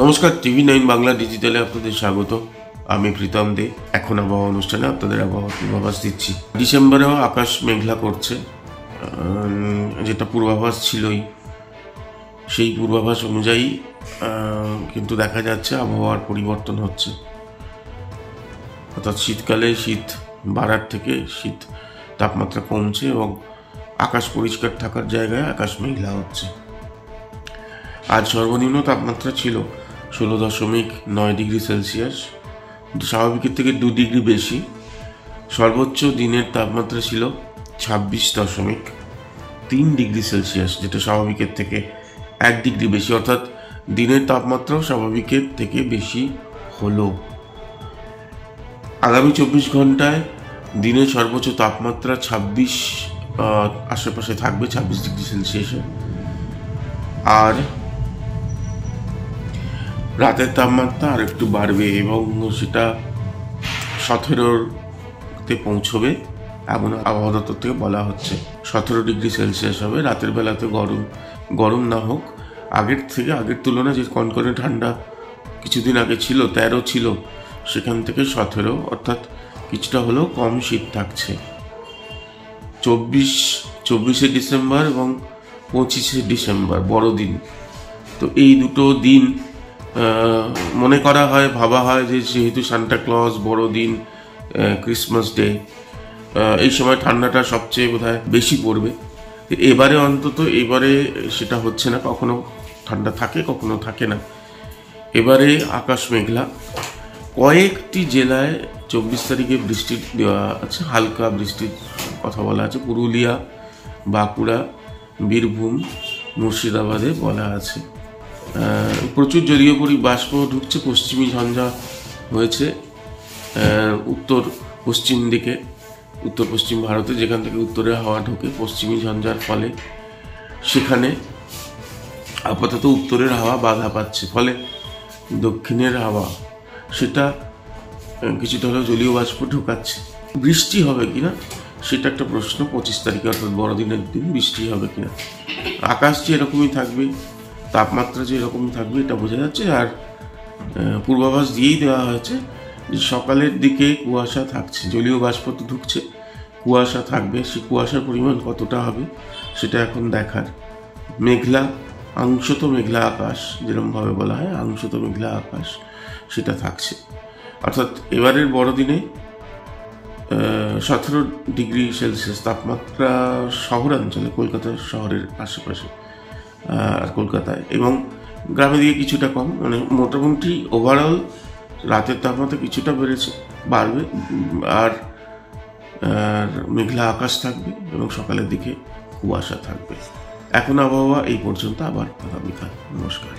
নমস্কার, TV9 বাংলা ডিজিটালে আপনাদের স্বাগত। আমি প্রীতম দে। এখন আবহাওয়া অনুষ্ঠানে আপনাদের আবহাওয়া পূর্বাভাস দিচ্ছি। ডিসেম্বরেও আকাশ মেঘলা করছে, যেটা পূর্বাভাস ছিলই, সেই পূর্বাভাস অনুযায়ী কিন্তু দেখা যাচ্ছে আবহাওয়ার পরিবর্তন হচ্ছে। অর্থাৎ শীতকালে শীত বাড়ার থেকে শীত তাপমাত্রা কমছে এবং আকাশ পরিষ্কার থাকার জায়গায় আকাশ মেঘলা হচ্ছে। আজ সর্বনিম্ন তাপমাত্রা ছিল 16.9 ডিগ্রি সেলসিয়াস, স্বাভাবিকের থেকে 2 ডিগ্রি বেশি। সর্বোচ্চ দিনের তাপমাত্রা ছিল 26.3 ডিগ্রি সেলসিয়াস, যেটা স্বাভাবিকের থেকে 1 ডিগ্রি বেশি। অর্থাৎ দিনের তাপমাত্রাও স্বাভাবিকের থেকে বেশি হলো। আগামী 24 ঘন্টায় দিনের সর্বোচ্চ তাপমাত্রা 26 আশেপাশে থাকবে, 26 ডিগ্রি সেলসিয়াসে। আর রাতের তাপমাত্রা আর একটু বাড়বে এবং সেটা 17তে পৌঁছবে এমন আবহাওয়া দপ্তর থেকে বলা হচ্ছে। 17 ডিগ্রি সেলসিয়াস হবে। রাতের বেলাতে গরম না হোক, আগের তুলনায় যে কনকনে ঠান্ডা কিছুদিন আগে ছিল 13 ছিল, সেখান থেকে 17, অর্থাৎ কিছুটা হলেও কম শীত থাকছে। 24শে ডিসেম্বর এবং 25শে ডিসেম্বর বড়দিন। তো এই দুটো দিন মনে করা হয়, ভাবা হয় যে যেহেতু সান্টা ক্লজ, বড়দিন, ক্রিসমাস ডে, এই সময় ঠান্ডাটা সবচেয়ে বোধহয় বেশি পড়বে। এবারে সেটা হচ্ছে না। কখনো ঠান্ডা থাকে, কখনো থাকে না। এবারে আকাশ মেঘলা। কয়েকটি জেলায় 24 তারিখে বৃষ্টি দেওয়া আছে, হালকা বৃষ্টির কথা বলা আছে। পুরুলিয়া, বাঁকুড়া, বীরভূম, মুর্শিদাবাদে বলা আছে। প্রচুর জলীয় বাষ্প ঢুকছে। পশ্চিমী ঝঞ্ঝা হয়েছে উত্তর পশ্চিম দিকে, উত্তর পশ্চিম ভারতে, যেখান থেকে উত্তরের হাওয়া ঢোকে পশ্চিমী ঝঞ্ঝার ফলে সেখানে আপাতত উত্তরের হাওয়া বাধা পাচ্ছে। ফলে দক্ষিণের হাওয়া সেটা কিছুটা হলেও জলীয় বাষ্প ঢোকাচ্ছে। বৃষ্টি হবে কিনা সেটা একটা প্রশ্ন। 25 তারিখে অর্থাৎ বড়দিনের দিন বৃষ্টি হবে কিনা। আকাশ যে এরকমই থাকবে, তাপমাত্রা যে এরকম থাকবে এটা বোঝা যাচ্ছে। আর পূর্বাভাস দিয়েই দেওয়া হয়েছে যে সকালের দিকে কুয়াশা থাকছে, জলীয় বাষ্প তো ঢুকছে, কুয়াশা থাকবে। সেই কুয়াশার পরিমাণ কতটা হবে সেটা এখন দেখার। মেঘলা, আংশত মেঘলা আকাশ, যেরকমভাবে বলা হয় আংশত মেঘলা আকাশ, সেটা থাকছে। অর্থাৎ এবারের বড়দিনে 17 ডিগ্রি সেলসিয়াস তাপমাত্রা শহরাঞ্চলে, কলকাতা শহরের আশেপাশে আর কলকাতায়, এবং গ্রামে দিকে কিছুটা কম। মানে মোটামুটি ওভারঅল রাতের তাপমাত্রা কিছুটা বাড়বে। আর মেঘলা আকাশ থাকবে এবং সকালের দিকে কুয়াশা থাকবে। এখন আবহাওয়া এই পর্যন্ত, আবার আগামীকাল। নমস্কার।